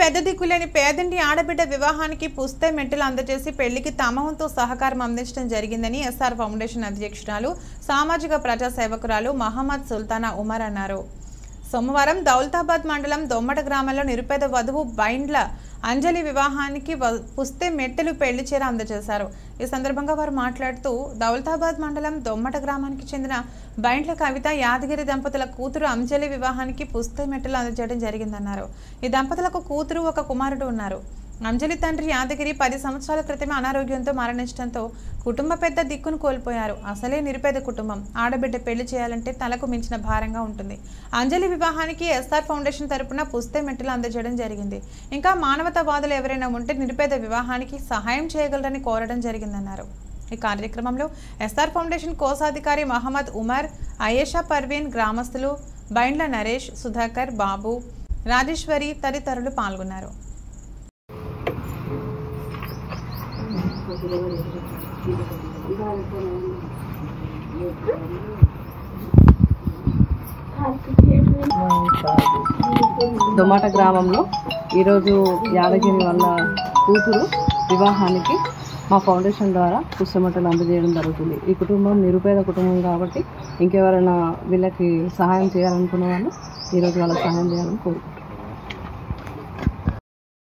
పెద్ద దిక్కులేని పేదంటి ఆడబిడ్డ వివాహానికి పుస్తే మెట్టలు అందజేసి పెళ్లికి తమ వంతు సహకారం అందించడం జరిగిందని ఎస్ఆర్ ఫౌండేషన్ అధ్యక్షురాలు సామాజిక ప్రజా సేవకురాలు మహమ్మద్ సుల్తానా ఉమర్ అన్నారు. సోమవారం దౌలతాబాద్ మండలం దొమ్మట గ్రామంలో నిరుపేద వధువు బైండ్ల అంజలి వివాహానికి పుస్తే మెట్టెలు పెళ్లి చీర అందజేశారు. ఈ సందర్భంగా వారు మాట్లాడుతూ దౌలతాబాద్ మండలం దొమ్మట గ్రామానికి చెందిన బైండ్ల కవిత యాదగిరి దంపతుల కూతురు అంజలి వివాహానికి పుస్తే మెట్టెలు అందజేయడం జరిగిందన్నారు. ఈ దంపతులకు కూతురు ఒక కుమారుడు ఉన్నారు. అంజలి తండ్రి యాదగిరి 10 సంవత్సరాల క్రితమే అనారోగ్యంతో మరణించడంతో కుటుంబ పెద్ద దిక్కును కోల్పోయారు. అసలే నిరుపేద కుటుంబం, ఆడబిడ్డ పెళ్లి చేయాలంటే తలకు మించిన భారంగా ఉంటుంది. అంజలి వివాహానికి ఎస్ఆర్ ఫౌండేషన్ తరపున పుస్తే మెట్టలు అందజేయడం జరిగింది. ఇంకా మానవతావాదులు ఎవరైనా ఉంటే నిరుపేద వివాహానికి సహాయం చేయగలరని కోరడం జరిగిందన్నారు. ఈ కార్యక్రమంలో ఎస్ఆర్ ఫౌండేషన్ కోశాధికారి మహమ్మద్ ఉమర్, అయేషా పర్వీన్, గ్రామస్తులు బైండ్ల నరేష్, సుధాకర్, బాబు, రాజేశ్వరి తదితరులు పాల్గొన్నారు. దొమ్మట గ్రామంలో ఈరోజు యాదగిరి వాళ్ళ కూతురు వివాహానికి మా ఫౌండేషన్ ద్వారా పుస్తమట్టలు అందజేయడం జరుగుతుంది. ఈ కుటుంబం నిరుపేద కుటుంబం కాబట్టి ఇంకెవరైనా వీళ్ళకి సహాయం చేయాలనుకున్న వాళ్ళు ఈరోజు వాళ్ళకి సహాయం చేయాలని కోరుకుంటున్నాను.